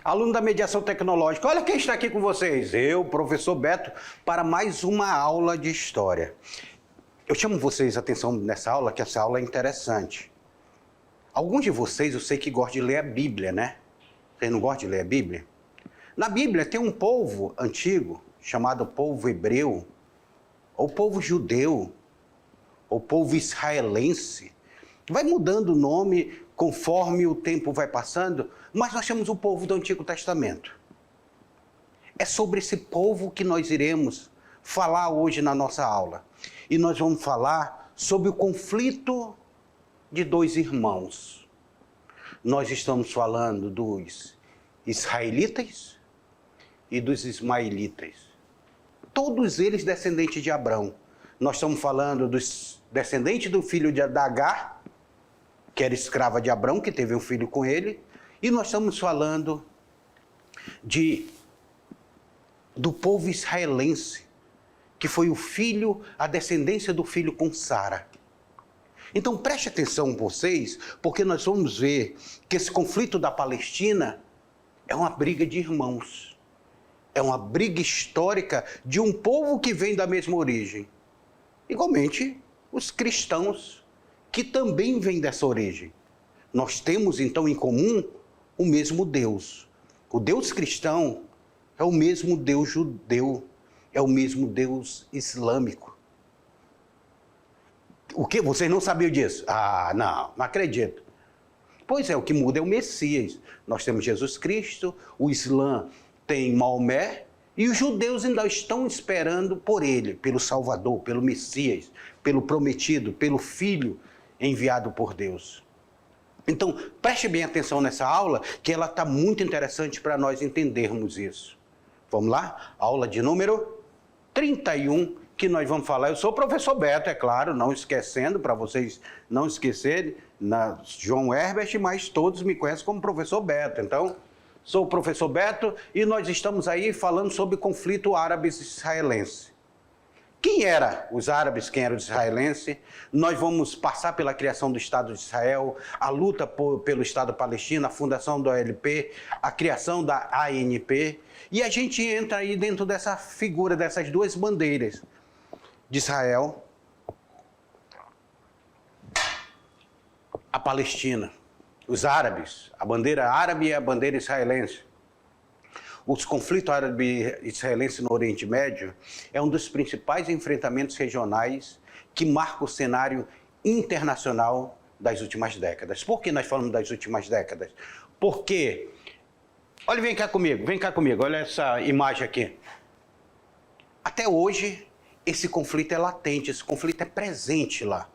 Aluno da mediação tecnológica, olha quem está aqui com vocês. Eu, professor Beto, para mais uma aula de história. Eu chamo vocês a atenção nessa aula, que essa aula é interessante. Alguns de vocês eu sei que gostam de ler a Bíblia, né? Vocês não gostam de ler a Bíblia? Na Bíblia tem um povo antigo, chamado povo hebreu, ou povo judeu, ou povo israelense. Vai mudando o nome conforme o tempo vai passando, mas nós temos o povo do Antigo Testamento. É sobre esse povo que nós iremos falar hoje na nossa aula. E nós vamos falar sobre o conflito de dois irmãos. Nós estamos falando dos israelitas e dos ismaelitas. Todos eles descendentes de Abrão. Nós estamos falando dos descendentes do filho de Agar, que era escrava de Abrão, que teve um filho com ele. E nós estamos falando do povo israelense, que foi o filho, a descendência do filho com Sara. Então preste atenção vocês, porque nós vamos ver que esse conflito da Palestina é uma briga de irmãos. É uma briga histórica de um povo que vem da mesma origem. Igualmente, os cristãos, que também vêm dessa origem. Nós temos, então, em comum o mesmo Deus. O Deus cristão é o mesmo Deus judeu, é o mesmo Deus islâmico. O que? Vocês não sabiam disso? Ah, não acredito. Pois é, o que muda é o Messias. Nós temos Jesus Cristo, o Islã tem Maomé, e os judeus ainda estão esperando por ele, pelo Salvador, pelo Messias, pelo prometido, pelo Filho enviado por Deus. Então, preste bem atenção nessa aula, que ela está muito interessante para nós entendermos isso. Vamos lá? Aula de número 31, que nós vamos falar. Eu sou o professor Beto, é claro, não esquecendo, para vocês não esquecerem, João Herbert, mas todos me conhecem como professor Beto. Então, sou o professor Beto e nós estamos aí falando sobre o conflito árabe-israelense. Quem eram os árabes, quem eram os israelenses? Nós vamos passar pela criação do Estado de Israel, a luta pelo Estado palestino, a fundação da OLP, a criação da ANP. E a gente entra aí dentro dessa figura, dessas duas bandeiras de Israel, a Palestina, os árabes, a bandeira árabe e a bandeira israelense. Os conflitos árabe-israelense no Oriente Médio é um dos principais enfrentamentos regionais que marca o cenário internacional das últimas décadas. Por que nós falamos das últimas décadas? Porque, olha, vem cá comigo, olha essa imagem aqui. Até hoje, esse conflito é latente, esse conflito é presente lá.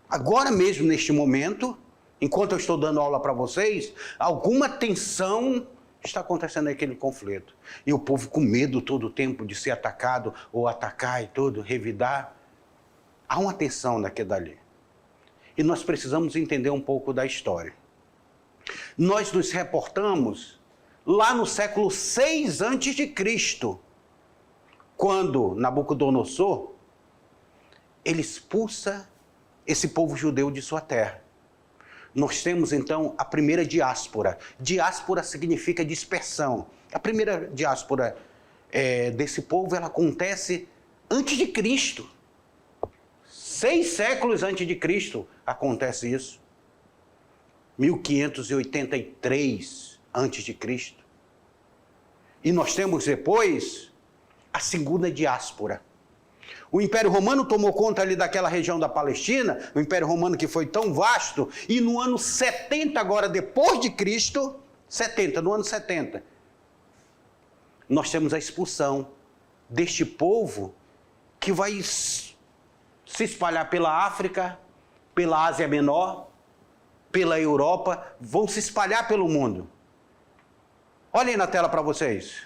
Agora mesmo, neste momento, enquanto eu estou dando aula para vocês, alguma tensão está acontecendo aquele conflito. E o povo com medo todo o tempo de ser atacado ou atacar e tudo, revidar. Há uma tensão naquilo dali. E nós precisamos entender um pouco da história. Nós nos reportamos lá no século 6 a.C., quando Nabucodonosor, ele expulsa esse povo judeu de sua terra. Nós temos, então, a primeira diáspora. Diáspora significa dispersão. A primeira diáspora desse povo, ela acontece antes de Cristo. 6 séculos antes de Cristo acontece isso. 1583 antes de Cristo. E nós temos depois a segunda diáspora. O Império Romano tomou conta ali daquela região da Palestina, o Império Romano que foi tão vasto, e no ano 70 agora, depois de Cristo, no ano 70, nós temos a expulsão deste povo que vai se espalhar pela África, pela Ásia Menor, pela Europa, vão se espalhar pelo mundo. Olhem na tela para vocês.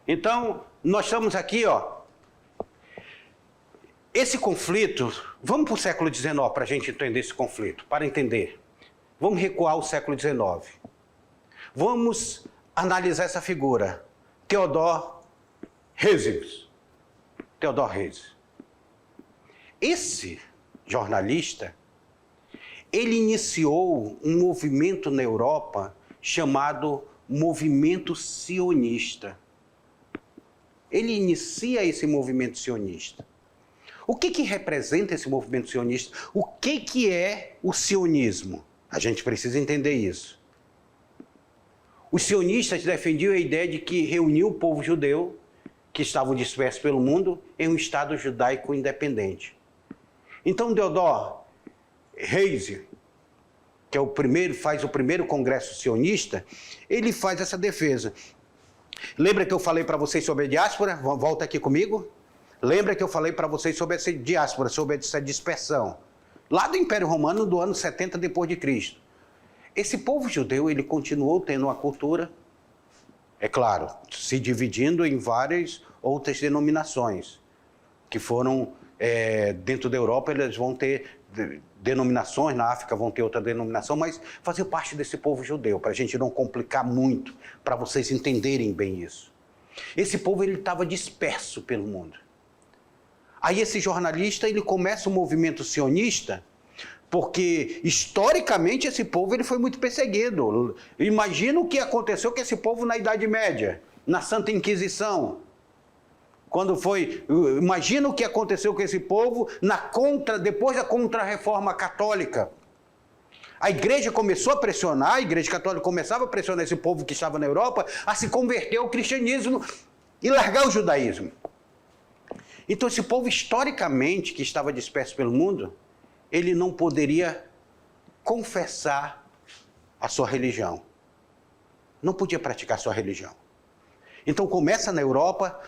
Então, nós estamos aqui, ó. Esse conflito, vamos para o século XIX para a gente entender esse conflito, para entender. Vamos recuar ao século XIX. Vamos analisar essa figura, Theodor Herzl. Esse jornalista, ele iniciou um movimento na Europa chamado movimento sionista. Ele inicia esse movimento sionista. O que representa esse movimento sionista? O que é o sionismo? A gente precisa entender isso. Os sionistas defendiam a ideia de que reuniu o povo judeu, que estavam dispersos pelo mundo, em um Estado judaico independente. Então, Theodor Herzl, que é faz o primeiro congresso sionista, ele faz essa defesa. Lembra que eu falei para vocês sobre a diáspora? Volta aqui comigo. Lembra que eu falei para vocês sobre essa diáspora, sobre essa dispersão? Lá do Império Romano, do ano 70 depois de Cristo. Esse povo judeu, ele continuou tendo uma cultura, é claro, se dividindo em várias outras denominações, que foram, dentro da Europa, eles vão ter denominações, na África vão ter outra denominação, mas fazer parte desse povo judeu, para a gente não complicar muito, para vocês entenderem bem isso. Esse povo, ele estava disperso pelo mundo. Aí esse jornalista, ele começa um movimento sionista, porque historicamente esse povo ele foi muito perseguido. Imagina o que aconteceu com esse povo na Idade Média, na Santa Inquisição. Imagina o que aconteceu com esse povo depois da Contra-Reforma Católica. A igreja começou a pressionar, a igreja católica começava a pressionar esse povo que estava na Europa a se converter ao cristianismo e largar o judaísmo. Então esse povo historicamente que estava disperso pelo mundo, ele não poderia confessar a sua religião. Não podia praticar a sua religião. Então começa na Europa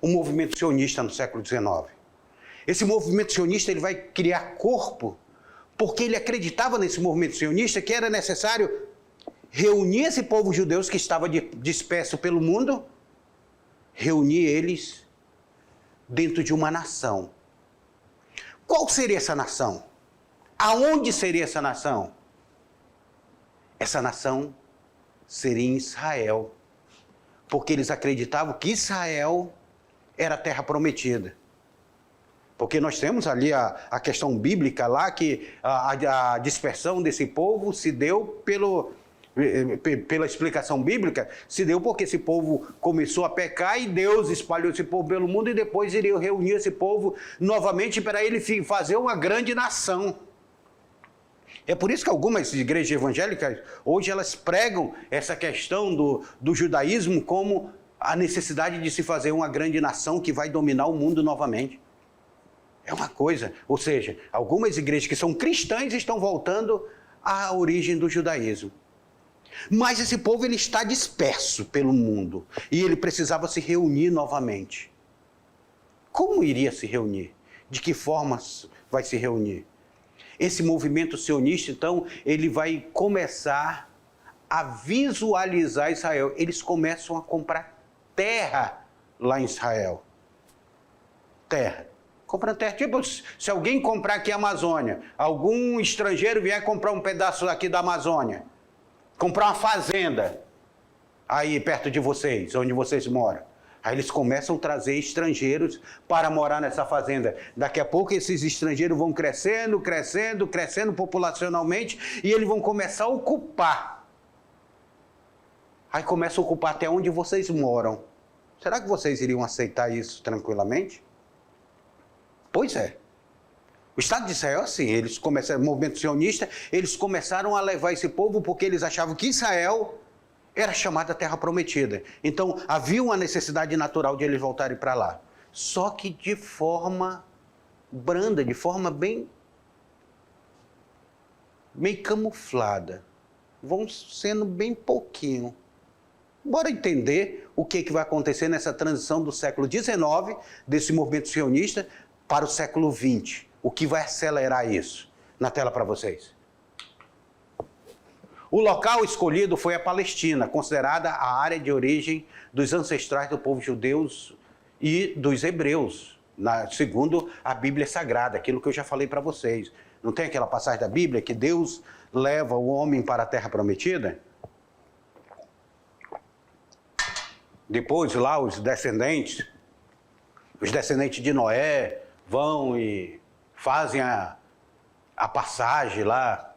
o movimento sionista no século XIX. Esse movimento sionista ele vai criar corpo, porque ele acreditava nesse movimento sionista que era necessário reunir esse povo judeu que estava disperso pelo mundo, reunir eles dentro de uma nação. Qual seria essa nação? Aonde seria essa nação? Essa nação seria em Israel, porque eles acreditavam que Israel era a terra prometida. Porque nós temos ali a questão bíblica lá, que a dispersão desse povo se deu pela explicação bíblica, se deu porque esse povo começou a pecar e Deus espalhou esse povo pelo mundo e depois iria reunir esse povo novamente para ele fazer uma grande nação. É por isso que algumas igrejas evangélicas, hoje elas pregam essa questão do judaísmo como a necessidade de se fazer uma grande nação que vai dominar o mundo novamente. É uma coisa, ou seja, algumas igrejas que são cristãs estão voltando à origem do judaísmo. Mas esse povo ele está disperso pelo mundo e ele precisava se reunir novamente. Como iria se reunir? De que forma vai se reunir? Esse movimento sionista, então, ele vai começar a visualizar Israel. Eles começam a comprar terra lá em Israel. Terra. Comprando terra. Tipo, se alguém comprar aqui a Amazônia, algum estrangeiro vier comprar um pedaço aqui da Amazônia, comprar uma fazenda aí perto de vocês, onde vocês moram. Aí eles começam a trazer estrangeiros para morar nessa fazenda. Daqui a pouco esses estrangeiros vão crescendo populacionalmente e eles vão começar a ocupar. Aí começa a ocupar até onde vocês moram. Será que vocês iriam aceitar isso tranquilamente? Pois é. O Estado de Israel, assim, eles começaram, o movimento sionista, eles começaram a levar esse povo porque eles achavam que Israel era chamada Terra Prometida. Então, havia uma necessidade natural de eles voltarem para lá. Só que de forma branda, de forma bem camuflada. Vão sendo bem pouquinho. Bora entender o que vai acontecer nessa transição do século XIX, desse movimento sionista, para o século XX. O que vai acelerar isso? Na tela para vocês. O local escolhido foi a Palestina, considerada a área de origem dos ancestrais do povo judeu e dos hebreus, segundo a Bíblia Sagrada, aquilo que eu já falei para vocês. Não tem aquela passagem da Bíblia que Deus leva o homem para a terra prometida? Depois lá os descendentes de Noé vão e fazem a passagem lá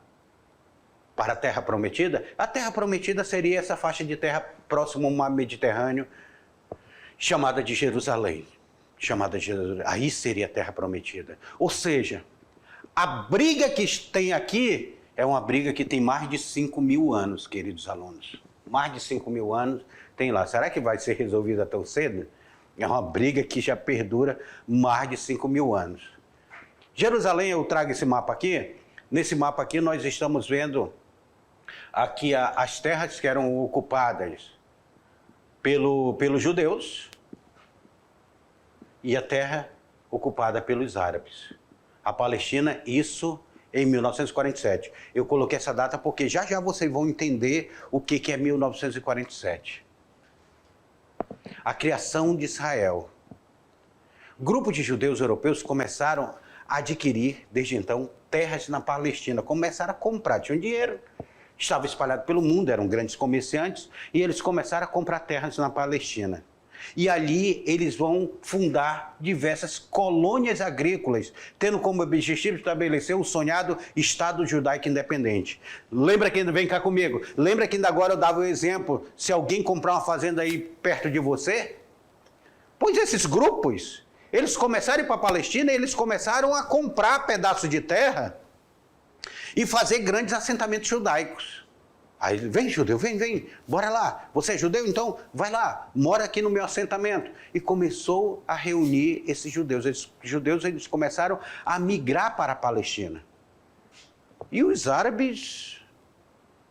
para a Terra Prometida? A Terra Prometida seria essa faixa de terra próximo ao mar Mediterrâneo, chamada de Jerusalém. Aí seria a Terra Prometida. Ou seja, a briga que tem aqui é uma briga que tem mais de 5.000 anos, queridos alunos. Mais de 5.000 anos tem lá. Será que vai ser resolvida tão cedo? É uma briga que já perdura mais de 5.000 anos. Jerusalém, eu trago esse mapa aqui. Nesse mapa aqui nós estamos vendo aqui as terras que eram ocupadas pelos judeus e a terra ocupada pelos árabes. A Palestina, isso em 1947. Eu coloquei essa data porque já já vocês vão entender o que é 1947. A criação de Israel. Grupos de judeus europeus começaram a adquirir, desde então, terras na Palestina. Começaram a comprar, tinham dinheiro, estava espalhado pelo mundo, eram grandes comerciantes, e eles começaram a comprar terras na Palestina. E ali eles vão fundar diversas colônias agrícolas, tendo como objetivo estabelecer o sonhado Estado Judaico Independente. Lembra que, vem cá comigo, lembra que ainda agora eu dava o exemplo, se alguém comprar uma fazenda aí perto de você? Pois esses grupos, eles começaram a ir para a Palestina e eles começaram a comprar pedaços de terra e fazer grandes assentamentos judaicos. Aí, vem judeu, vem, bora lá. Você é judeu? Então, vai lá, mora aqui no meu assentamento. E começou a reunir esses judeus. Esses judeus, eles começaram a migrar para a Palestina. E os árabes,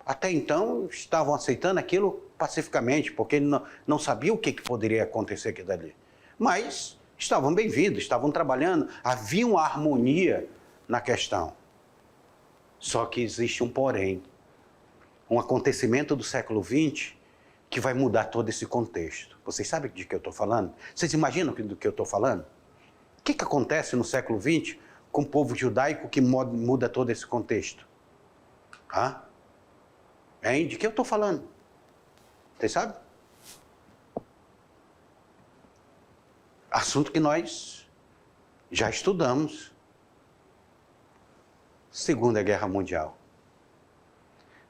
até então, estavam aceitando aquilo pacificamente, porque ele não sabia o que poderia acontecer aqui dali. Mas estavam bem-vindos, estavam trabalhando, havia uma harmonia na questão. Só que existe um porém. Um acontecimento do século XX que vai mudar todo esse contexto. Vocês sabem de que eu estou falando? Vocês imaginam do que eu estou falando? O que acontece no século XX com o povo judaico que muda todo esse contexto? Hein? De que eu estou falando? Vocês sabem? Assunto que nós já estudamos. Segunda Guerra Mundial.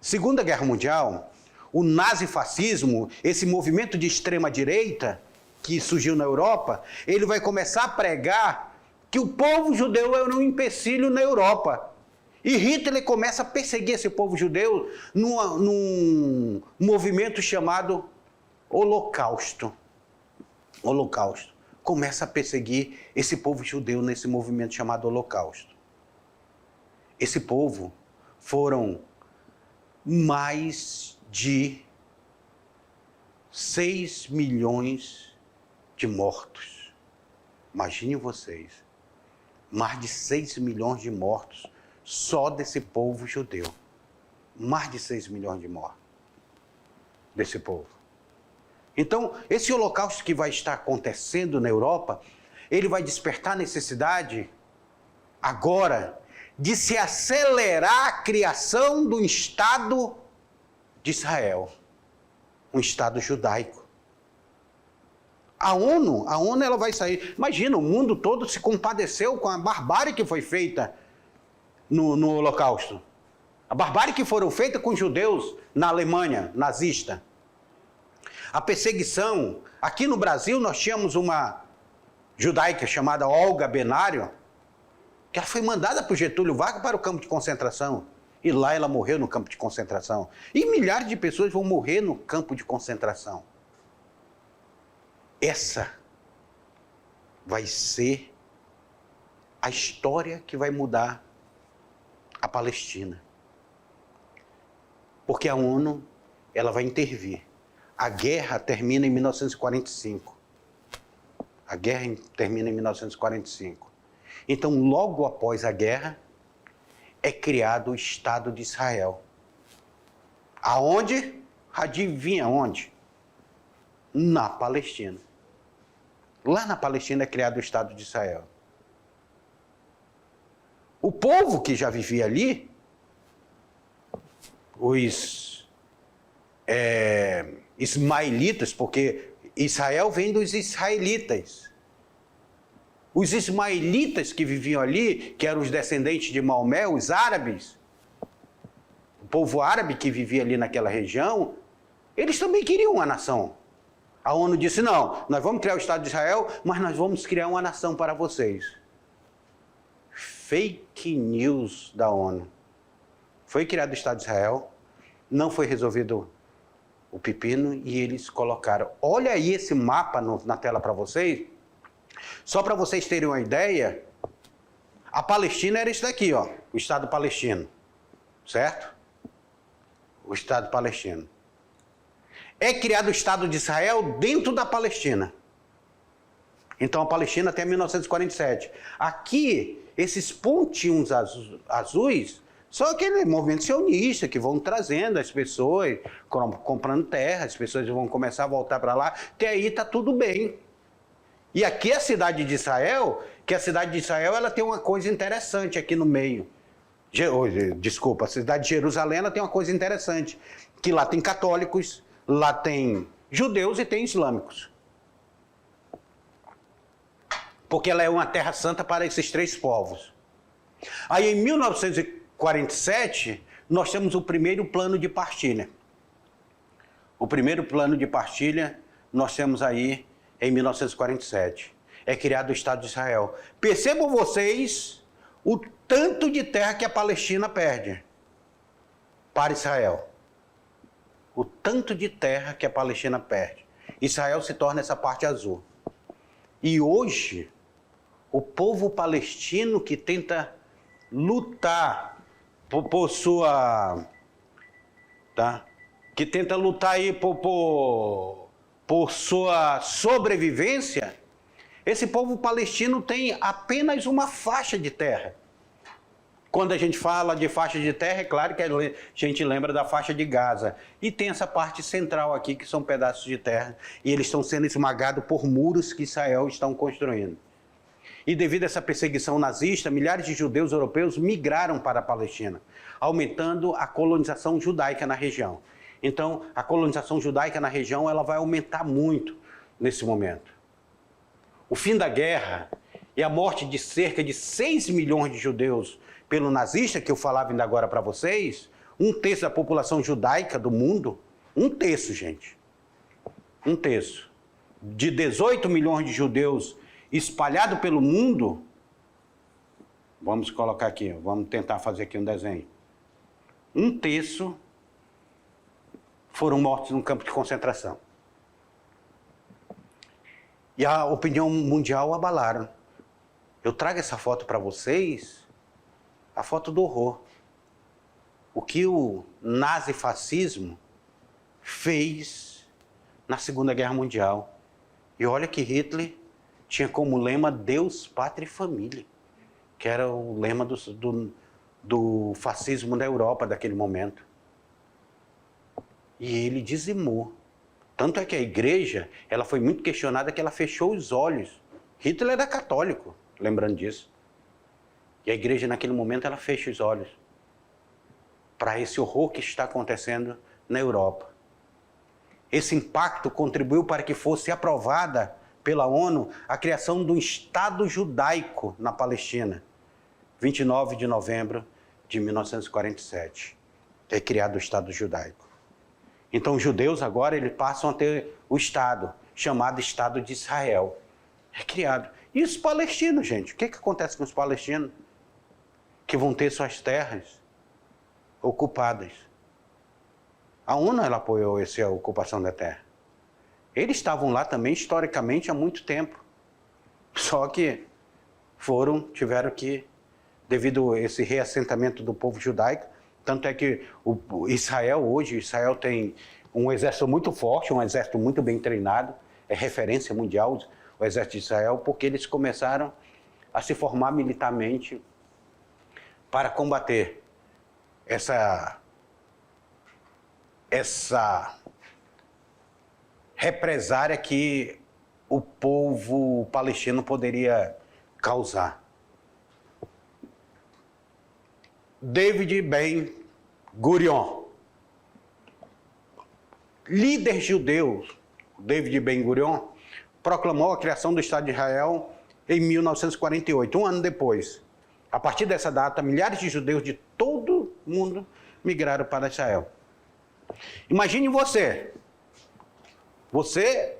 Segunda Guerra Mundial, o nazifascismo, esse movimento de extrema-direita que surgiu na Europa, ele vai começar a pregar que o povo judeu era um empecilho na Europa. E Hitler começa a perseguir esse povo judeu num movimento chamado Holocausto. Holocausto. Começa a perseguir esse povo judeu nesse movimento chamado Holocausto. Esse povo foram mais de 6 milhões de mortos. Imaginem vocês, mais de 6 milhões de mortos só desse povo judeu. Mais de 6 milhões de mortos desse povo. Então, esse holocausto que vai estar acontecendo na Europa, ele vai despertar a necessidade agora de se acelerar a criação do Estado de Israel, um Estado judaico. A ONU ela vai sair. Imagina, o mundo todo se compadeceu com a barbárie que foi feita no Holocausto. A barbárie que foram feita com os judeus na Alemanha nazista. A perseguição. Aqui no Brasil nós tínhamos uma judaica chamada Olga Benário, que ela foi mandada por Getúlio Vargas para o campo de concentração. E lá ela morreu no campo de concentração. E milhares de pessoas vão morrer no campo de concentração. Essa vai ser a história que vai mudar a Palestina. Porque a ONU, ela vai intervir. A guerra termina em 1945. A guerra termina em 1945. Então, logo após a guerra, é criado o Estado de Israel. Aonde? Adivinha onde? Na Palestina. Lá na Palestina é criado o Estado de Israel. O povo que já vivia ali, os ismaelitas, porque Israel vem dos israelitas. Os ismaelitas que viviam ali, que eram os descendentes de Maomé, os árabes, povo árabe que vivia ali naquela região, eles também queriam uma nação. A ONU disse, não, nós vamos criar o Estado de Israel, mas nós vamos criar uma nação para vocês. Fake news da ONU. Foi criado o Estado de Israel, não foi resolvido o pepino e eles colocaram. Olha aí esse mapa na tela para vocês. Só para vocês terem uma ideia, a Palestina era isso daqui, ó, o Estado palestino. Certo? O Estado palestino. É criado o Estado de Israel dentro da Palestina. Então a Palestina até 1947. Aqui, esses pontinhos azuis, são aquele movimento sionista que vão trazendo as pessoas, comprando terra, as pessoas vão começar a voltar para lá, até aí está tudo bem. E aqui a cidade de Israel, que a cidade de Israel ela tem uma coisa interessante aqui no meio. Desculpa, a cidade de Jerusalém ela tem uma coisa interessante, que lá tem católicos, lá tem judeus e tem islâmicos. Porque ela é uma terra santa para esses três povos. Aí em 1947, nós temos o primeiro plano de partilha. O primeiro plano de partilha nós temos aí em 1947. É criado o Estado de Israel. Percebam vocês o tanto de terra que a Palestina perde para Israel. O tanto de terra que a Palestina perde. Israel se torna essa parte azul. E hoje, o povo palestino que tenta lutar por sua... Tá? Que tenta lutar aí por sua sobrevivência, esse povo palestino tem apenas uma faixa de terra. Quando a gente fala de faixa de terra, é claro que a gente lembra da faixa de Gaza. E tem essa parte central aqui, que são pedaços de terra, e eles estão sendo esmagados por muros que Israel estão construindo. E devido a essa perseguição nazista, milhares de judeus europeus migraram para a Palestina, aumentando a colonização judaica na região. Então, a colonização judaica na região ela vai aumentar muito nesse momento. O fim da guerra e a morte de cerca de 6 milhões de judeus pelo nazista, que eu falava ainda agora para vocês, 1/3 da população judaica do mundo, 1/3, gente. 1/3. De 18 milhões de judeus espalhados pelo mundo, vamos colocar aqui, vamos tentar fazer aqui um desenho. 1/3 foram mortos num campo de concentração. E a opinião mundial abalaram. Eu trago essa foto para vocês, a foto do horror. O que o nazifascismo fez na Segunda Guerra Mundial. E olha que Hitler tinha como lema Deus, Pátria e Família, que era o lema do fascismo na Europa daquele momento. E ele dizimou. Tanto é que a igreja, ela foi muito questionada que ela fechou os olhos. Hitler era católico, lembrando disso. E a igreja naquele momento ela fecha os olhos para esse horror que está acontecendo na Europa. Esse impacto contribuiu para que fosse aprovada pela ONU a criação de um Estado judaico na Palestina, 29 de novembro de 1947. É criado o Estado judaico. Então os judeus agora eles passam a ter o Estado, chamado Estado de Israel. É criado. E os palestinos, gente? O que acontece com os palestinos? Que vão ter suas terras ocupadas. A ONU ela apoiou essa ocupação da terra. Eles estavam lá também historicamente há muito tempo. Só que tiveram que, devido a esse reassentamento do povo judaico, tanto é que Israel tem um exército muito forte, um exército muito bem treinado, é referência mundial o exército de Israel, porque eles começaram a se formar militarmente para combater essa represária que o povo palestino poderia causar. David Ben Gurion, líder judeu, David Ben Gurion, proclamou a criação do Estado de Israel em 1948, um ano depois. A partir dessa data, milhares de judeus de todo o mundo migraram para Israel. Imagine você. Você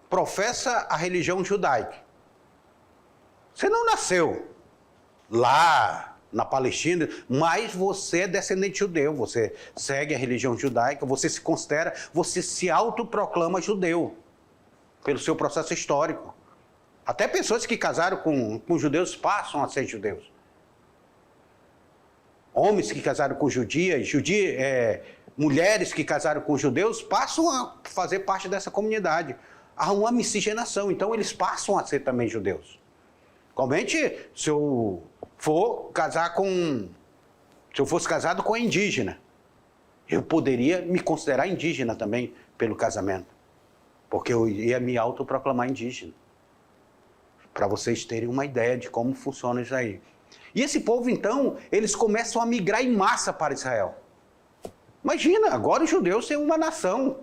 professa a religião judaica. Você não nasceu lá na Palestina, mas você é descendente judeu, você segue a religião judaica, você se considera, você se autoproclama judeu, pelo seu processo histórico. Até pessoas que casaram com judeus passam a ser judeus. Homens que casaram com judias, mulheres que casaram com judeus passam a fazer parte dessa comunidade. Há uma miscigenação, então eles passam a ser também judeus. Igualmente, se eu fosse casado com a indígena, eu poderia me considerar indígena também pelo casamento, porque eu ia me autoproclamar indígena, para vocês terem uma ideia de como funciona isso aí. E esse povo, então, eles começam a migrar em massa para Israel. Imagina, agora os judeus têm uma nação,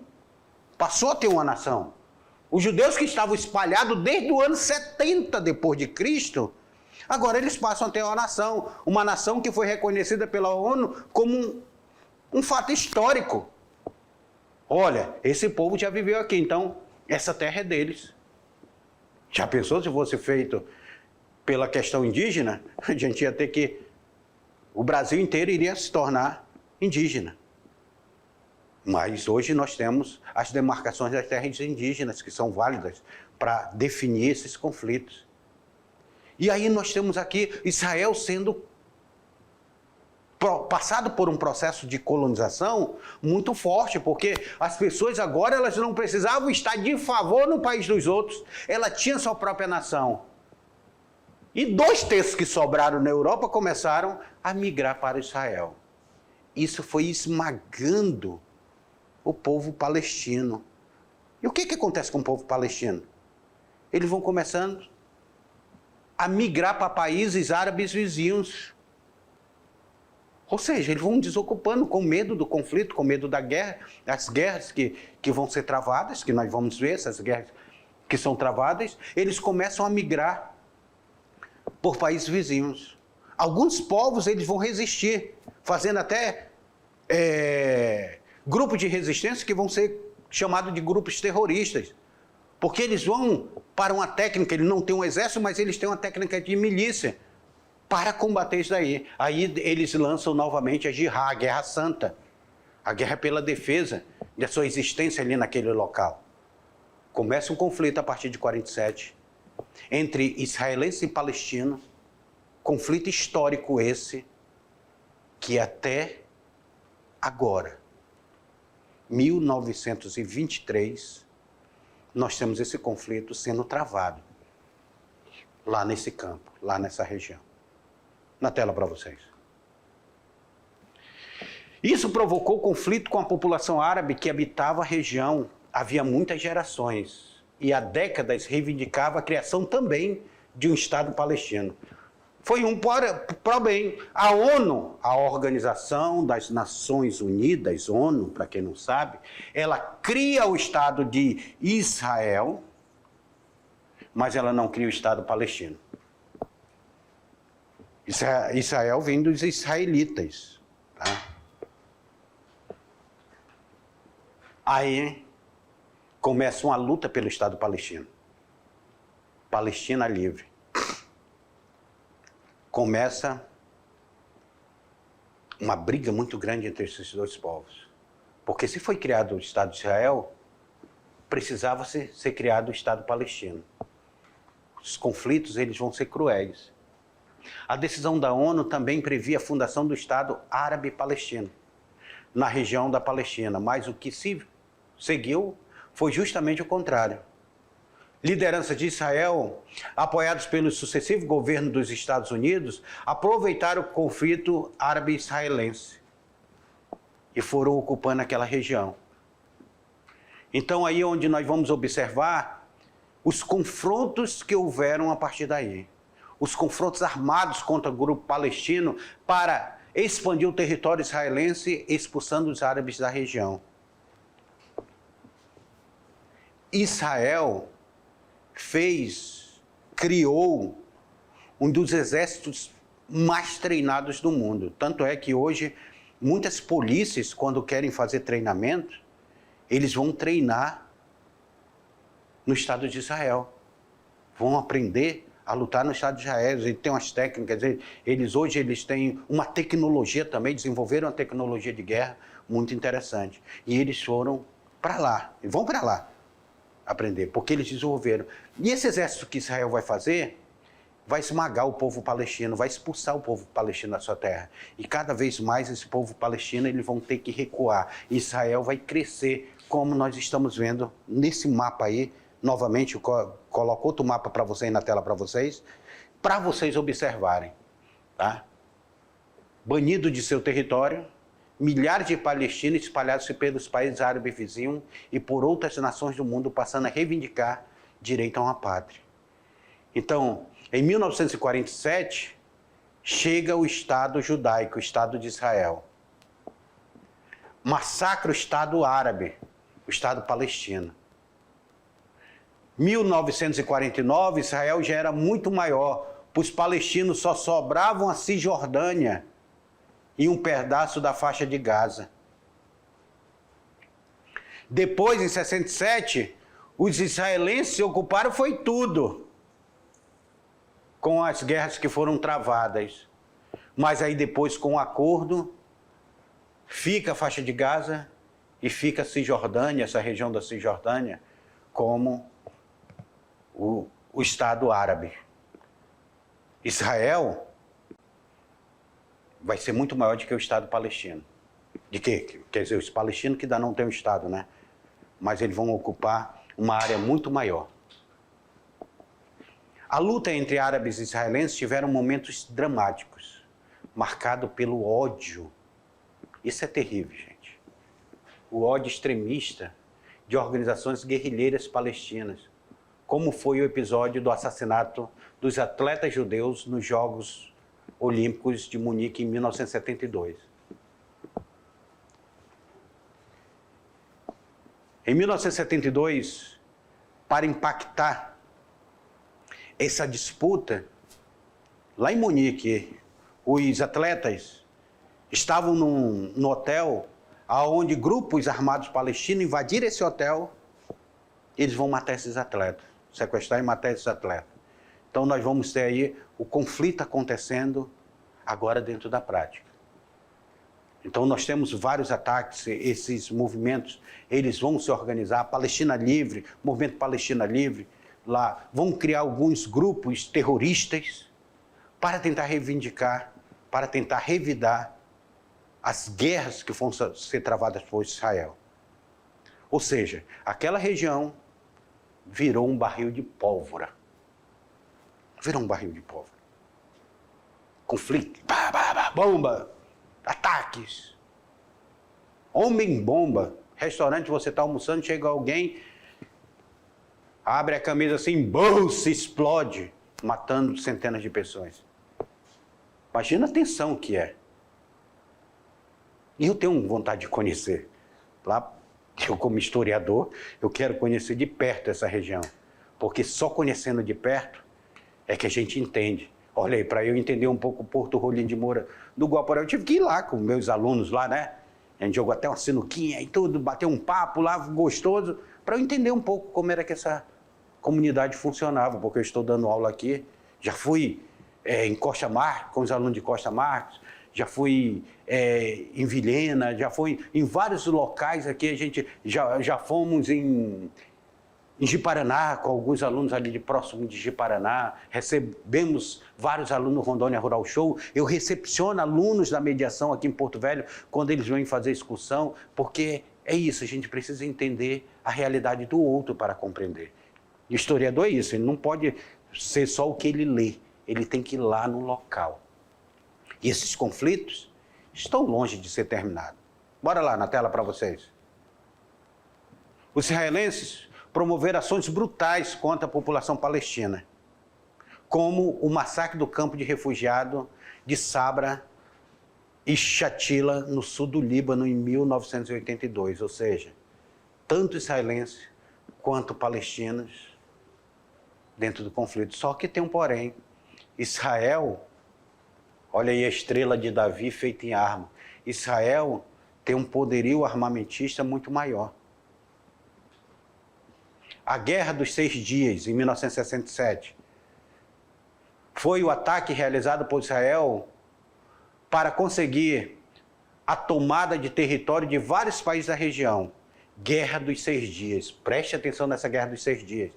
passou a ter uma nação. Os judeus que estavam espalhados desde o ano 70 depois de Cristo, agora eles passam a ter uma nação que foi reconhecida pela ONU como um fato histórico. Olha, esse povo já viveu aqui, então essa terra é deles. Já pensou se fosse feito pela questão indígena? A gente ia ter que... O Brasil inteiro iria se tornar indígena. Mas hoje nós temos as demarcações das terras indígenas, que são válidas para definir esses conflitos. E aí nós temos aqui Israel sendo passado por um processo de colonização muito forte, porque as pessoas agora elas não precisavam estar de favor no país dos outros, ela tinha sua própria nação. E 2/3 que sobraram na Europa começaram a migrar para Israel. Isso foi esmagando o povo palestino. E o que acontece com o povo palestino? Eles vão começando a migrar para países árabes vizinhos. Ou seja, eles vão desocupando com medo do conflito, com medo da guerra, as guerras que vão ser travadas, que nós vamos ver, essas guerras que são travadas, eles começam a migrar por países vizinhos. Alguns povos eles vão resistir, fazendo até grupos de resistência que vão ser chamados de grupos terroristas. Porque eles vão para uma técnica, eles não têm um exército, mas eles têm uma técnica de milícia para combater isso daí. Aí eles lançam novamente a Jihad, a Guerra Santa, a guerra pela defesa da sua existência ali naquele local. Começa um conflito a partir de 47 entre israelense e palestino, conflito histórico esse que até agora, 1923, nós temos esse conflito sendo travado lá nesse campo, lá nessa região. Na tela para vocês. Isso provocou conflito com a população árabe que habitava a região havia muitas gerações e há décadas reivindicava a criação também de um Estado palestino. Foi um problema. A ONU, a Organização das Nações Unidas, ONU, para quem não sabe, ela cria o Estado de Israel, mas ela não cria o Estado palestino. Israel vem dos israelitas. Tá? Aí começa uma luta pelo Estado palestino. Palestina livre. Começa uma briga muito grande entre esses dois povos. Porque se foi criado o Estado de Israel, precisava ser criado o Estado palestino. Os conflitos eles vão ser cruéis. A decisão da ONU também previa a fundação do Estado Árabe Palestino, na região da Palestina, mas o que se seguiu foi justamente o contrário. Lideranças de Israel, apoiados pelos sucessivos governos dos Estados Unidos, aproveitaram o conflito árabe-israelense e foram ocupando aquela região. Então aí é onde nós vamos observar os confrontos que houveram a partir daí. Os confrontos armados contra o grupo palestino para expandir o território israelense, expulsando os árabes da região. Israel criou um dos exércitos mais treinados do mundo. Tanto é que hoje Muitas polícias, quando querem fazer treinamento, eles vão treinar no Estado de Israel. Vão aprender a lutar no Estado de Israel. Eles têm umas técnicas, hoje eles têm uma tecnologia também, desenvolveram uma tecnologia de guerra muito interessante. E eles foram para lá, e vão para lá aprender, porque eles desenvolveram. E esse exército que Israel vai fazer, vai esmagar o povo palestino, vai expulsar o povo palestino da sua terra. E cada vez mais esse povo palestino, eles vão ter que recuar. Israel vai crescer, como nós estamos vendo nesse mapa aí. Novamente, eu coloco outro mapa para vocês na tela para vocês observarem. Tá? Banido de seu território, milhares de palestinos espalhados pelos países árabes vizinhos e por outras nações do mundo, passando a reivindicar direito a uma pátria. Então, em 1947, chega o Estado judaico, o Estado de Israel. Massacra o Estado árabe, o Estado palestino. 1949, Israel já era muito maior. Para os palestinos só sobravam a Cisjordânia e um pedaço da faixa de Gaza. Depois, em 67, os israelenses ocuparam foi tudo, com as guerras que foram travadas. Mas aí depois, com o acordo, fica a faixa de Gaza e fica a Cisjordânia, essa região da Cisjordânia, como o Estado árabe. Israel vai ser muito maior do que o Estado palestino. De quê? Quer dizer, os palestinos que ainda não têm um Estado, né? Mas eles vão ocupar uma área muito maior. A luta entre árabes e israelenses tiveram momentos dramáticos, marcado pelo ódio. Isso é terrível, gente. O ódio extremista de organizações guerrilheiras palestinas, como foi o episódio do assassinato dos atletas judeus nos Jogos Olímpicos de Munique em 1972. Em 1972, para impactar essa disputa, lá em Munique, os atletas estavam no hotel, onde grupos armados palestinos invadiram esse hotel. Eles vão matar esses atletas, sequestrar e matar esses atletas. Então nós vamos ter aí o conflito acontecendo agora dentro da prática. Então nós temos vários ataques, esses movimentos, eles vão se organizar, Palestina Livre, Movimento Palestina Livre, lá vão criar alguns grupos terroristas para tentar reivindicar, para tentar revidar as guerras que vão ser travadas por Israel. Ou seja, aquela região virou um barril de pólvora. Virou um barril de pólvora. Conflito, bomba, ataques. Homem-bomba. Restaurante, você está almoçando, chega alguém, abre a camisa assim, bum, se explode, matando centenas de pessoas. Imagina a tensão que é. E eu tenho vontade de conhecer. Lá, eu como historiador, eu quero conhecer de perto essa região. Porque só conhecendo de perto é que a gente entende. Olha aí, para eu entender um pouco o Porto Rolim de Moura do Guaporé, eu tive que ir lá com meus alunos lá, né? A gente jogou até uma sinuquinha e tudo, bateu um papo lá gostoso, para eu entender um pouco como era que essa comunidade funcionava, porque eu estou dando aula aqui, já fui em Costa Marques, com os alunos de Costa Marques, já fui em Vilhena, já fui em vários locais aqui, a gente já fomos em Ji-Paraná, com alguns alunos ali de próximo de Ji-Paraná, recebemos vários alunos no Rondônia Rural Show, eu recepciono alunos da mediação aqui em Porto Velho, quando eles vêm fazer excursão, porque é isso, a gente precisa entender a realidade do outro para compreender. O historiador é isso, ele não pode ser só o que ele lê, ele tem que ir lá no local. E esses conflitos estão longe de ser terminados. Bora lá na tela para vocês. Os israelenses promoveram ações brutais contra a população palestina, como o massacre do campo de refugiados de Sabra e Shatila, no sul do Líbano, em 1982. Ou seja, tanto israelenses quanto palestinos dentro do conflito. Só que tem um porém. Israel Olha aí a estrela de Davi feita em arma. Israel tem um poderio armamentista muito maior. A Guerra dos 6 Dias, em 1967, foi o ataque realizado por Israel para conseguir a tomada de território de vários países da região. Guerra dos 6 Dias. Preste atenção nessa Guerra dos 6 Dias.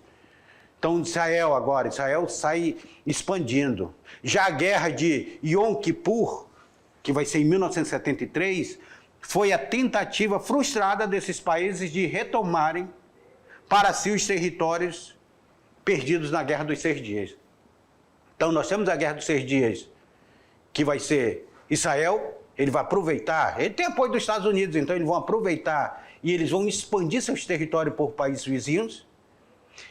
Então, Israel sai expandindo. Já a Guerra de Yom Kippur, que vai ser em 1973, foi a tentativa frustrada desses países de retomarem para si os territórios perdidos na Guerra dos 6 Dias. Então, nós temos a Guerra dos 6 Dias, que vai ser Israel, ele vai aproveitar, ele tem apoio dos Estados Unidos, então eles vão aproveitar e eles vão expandir seus territórios por países vizinhos.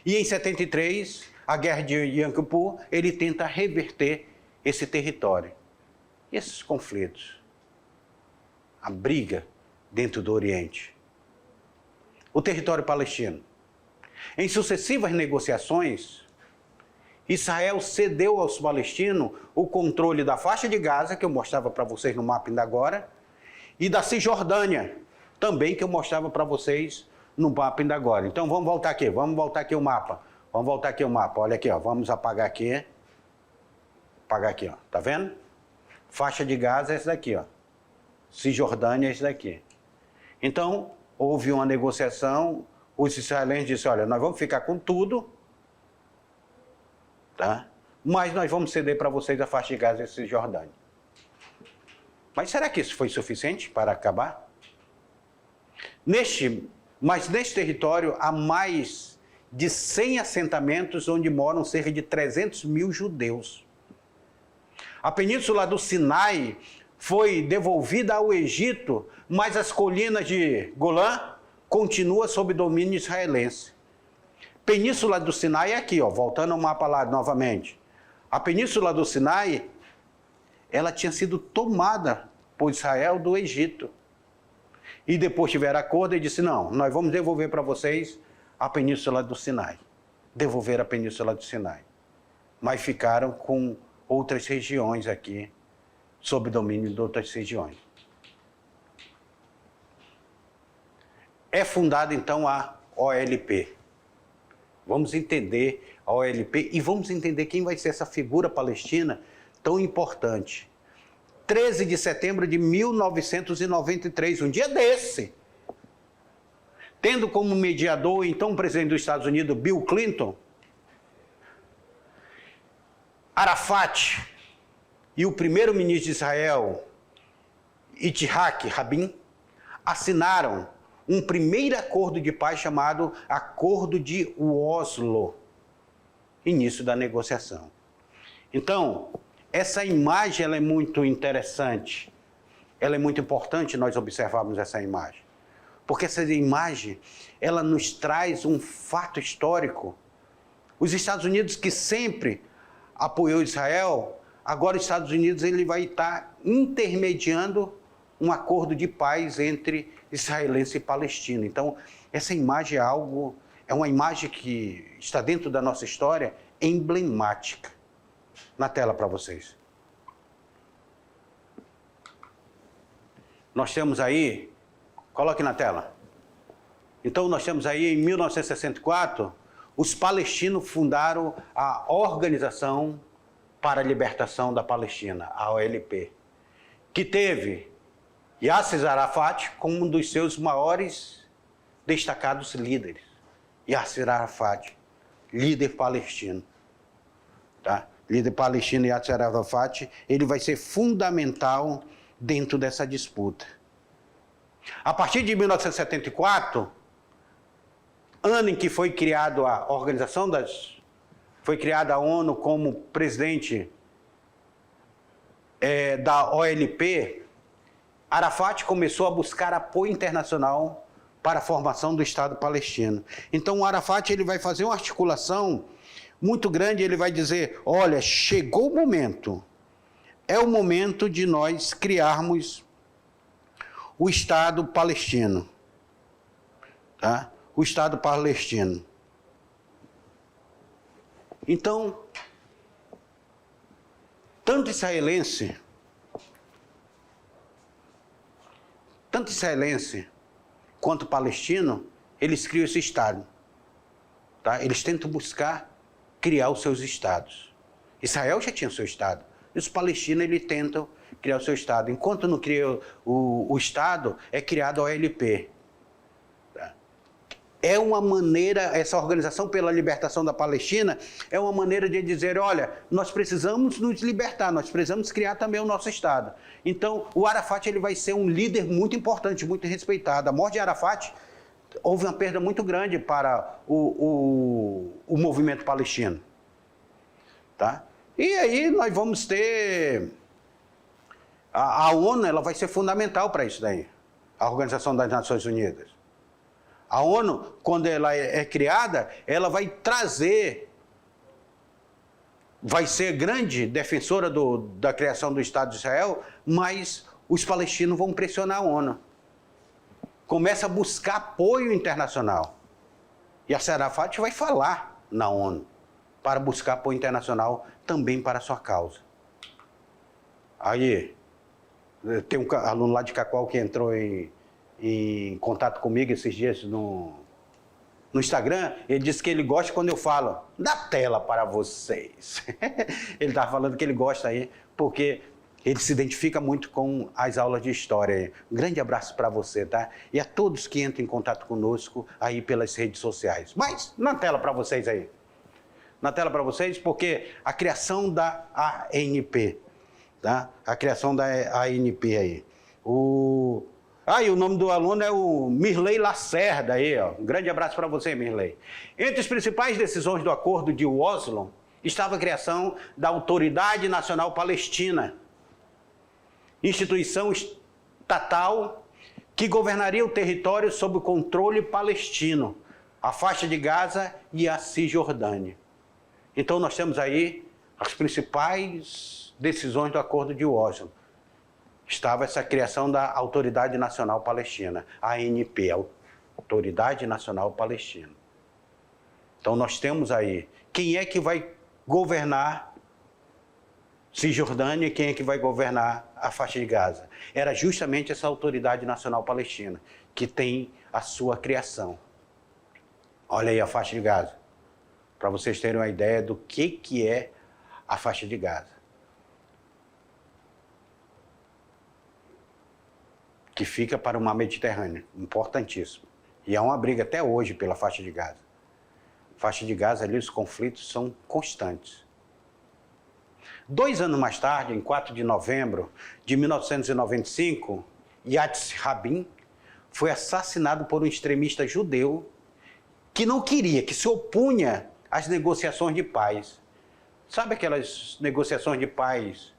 E em 73, a Guerra de Yom Kippur, ele tenta reverter esse território. E esses conflitos, a briga dentro do Oriente, o território palestino. Em sucessivas negociações, Israel cedeu aos palestinos o controle da faixa de Gaza, que eu mostrava para vocês no mapa ainda agora, e da Cisjordânia, também que eu mostrava para vocês no mapa ainda agora. Então vamos voltar aqui o mapa. Olha aqui, ó, vamos apagar aqui. Apagar aqui, ó. Tá vendo? Faixa de Gaza é esse daqui, ó. Cisjordânia é esse daqui. Então, houve uma negociação, os israelenses disseram, olha, nós vamos ficar com tudo, tá? Mas nós vamos ceder para vocês a faixa de Gaza e Cisjordânia. Mas será que isso foi suficiente para acabar? Mas neste território há mais de 100 assentamentos onde moram cerca de 300 mil judeus. A península do Sinai foi devolvida ao Egito, mas as colinas de Golã continuam sob domínio israelense. Península do Sinai é aqui, ó, voltando ao mapa lá novamente. A Península do Sinai, ela tinha sido tomada por Israel do Egito. E depois tiveram acordo e disse, não, nós vamos devolver para vocês a Península do Sinai. Devolver a Península do Sinai. Mas ficaram com outras regiões aqui, sob domínio de outras regiões. É fundada então a OLP. Vamos entender a OLP e vamos entender quem vai ser essa figura palestina tão importante. 13 de setembro de 1993, um dia desse, tendo como mediador, então, o presidente dos Estados Unidos, Bill Clinton, Arafat e o primeiro-ministro de Israel, Yitzhak Rabin, assinaram um primeiro acordo de paz chamado Acordo de Oslo, início da negociação. Então, essa imagem ela é muito interessante, ela é muito importante nós observarmos essa imagem, porque essa imagem ela nos traz um fato histórico. Os Estados Unidos, que sempre apoiou Israel, agora os Estados Unidos ele vai estar intermediando um acordo de paz entre israelense e palestino. Então, essa imagem é uma imagem que está dentro da nossa história, emblemática. Na tela para vocês. Nós temos aí, coloque na tela. Então, nós temos aí em 1964, os palestinos fundaram a Organização para a Libertação da Palestina, a OLP, que teve Yasser Arafat como um dos seus maiores destacados líderes. Yasser Arafat, líder palestino. Tá? Líder palestino Yasser Arafat, ele vai ser fundamental dentro dessa disputa. A partir de 1974, ano em que foi criado a organização foi criada a ONU como presidente da OLP, Arafat começou a buscar apoio internacional para a formação do Estado palestino. Então o Arafat ele vai fazer uma articulação muito grande, ele vai dizer, olha, chegou o momento, é o momento de nós criarmos o Estado palestino. Tá? O Estado palestino. Então, tanto israelense tanto israelense quanto palestino, eles criam esse Estado. Tá? Eles tentam buscar criar os seus Estados. Israel já tinha o seu Estado. E os palestinos, eles tentam criar o seu Estado. Enquanto não cria o Estado, é criado a OLP. Tá? É uma maneira, essa organização pela libertação da Palestina, é uma maneira de dizer, olha, nós precisamos nos libertar, nós precisamos criar também o nosso Estado. Então, o Arafat ele vai ser um líder muito importante, muito respeitado. A morte de Arafat houve uma perda muito grande para o movimento palestino. Tá? E aí nós vamos ter... A ONU ela vai ser fundamental para isso daí, a Organização das Nações Unidas. A ONU, quando ela é criada, ela vai trazer, vai ser grande defensora da criação do Estado de Israel, mas os palestinos vão pressionar a ONU. Começa a buscar apoio internacional. E a Arafat vai falar na ONU para buscar apoio internacional também para a sua causa. Aí, tem um aluno lá de Cacoal que entrou em contato comigo esses dias no Instagram. Ele disse que ele gosta quando eu falo, dá tela para vocês. Ele estava falando que ele gosta aí, porque ele se identifica muito com as aulas de história. Um grande abraço para você, tá? E a todos que entram em contato conosco aí pelas redes sociais. Mas, na tela para vocês aí. Na tela para vocês, porque a criação da ANP, tá? A criação da ANP aí. E o nome do aluno é o Mirley Lacerda aí, ó. Um grande abraço para você, Mirley. Entre as principais decisões do Acordo de Oslo, estava a criação da Autoridade Nacional Palestina, instituição estatal que governaria o território sob o controle palestino, a faixa de Gaza e a Cisjordânia. Então nós temos aí as principais decisões do Acordo de Oslo. Estava essa criação da Autoridade Nacional Palestina, a ANP, a Autoridade Nacional Palestina. Então nós temos aí, quem é que vai governar Cisjordânia e quem é que vai governar a faixa de Gaza? Era justamente essa Autoridade Nacional Palestina, que tem a sua criação. Olha aí a faixa de Gaza, para vocês terem uma ideia do que é a faixa de Gaza. Que fica para o mar Mediterrâneo, importantíssimo. E há uma briga até hoje pela faixa de Gaza. Faixa de Gaza ali, os conflitos são constantes. 2 anos mais tarde, em 4 de novembro de 1995, Yitzhak Rabin foi assassinado por um extremista judeu que não queria, que se opunha às negociações de paz. Sabe aquelas negociações de paz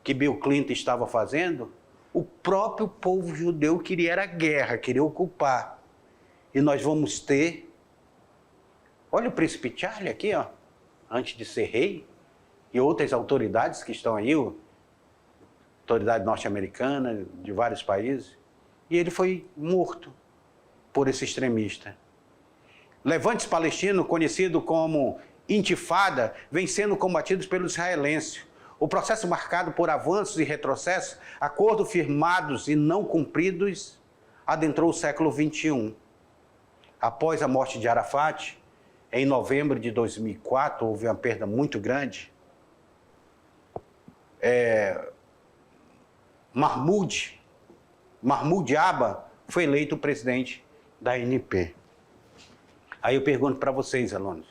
que Bill Clinton estava fazendo? O próprio povo judeu queria era guerra, queria ocupar. E nós vamos ter... Olha o príncipe Charles aqui, ó, antes de ser rei, e outras autoridades que estão aí, autoridade norte-americana, de vários países, e ele foi morto por esse extremista. Levantes palestino, conhecido como Intifada, vem sendo combatidos pelos israelenses. O processo marcado por avanços e retrocessos, acordos firmados e não cumpridos, adentrou o século XXI. Após a morte de Arafat, em novembro de 2004, houve uma perda muito grande. Mahmoud Abbas foi eleito presidente da ANP. Aí eu pergunto para vocês, alunos,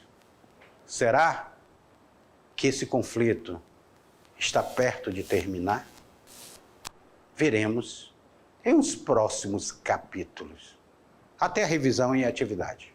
será que esse conflito está perto de terminar? Veremos em os próximos capítulos. Até a revisão em atividade.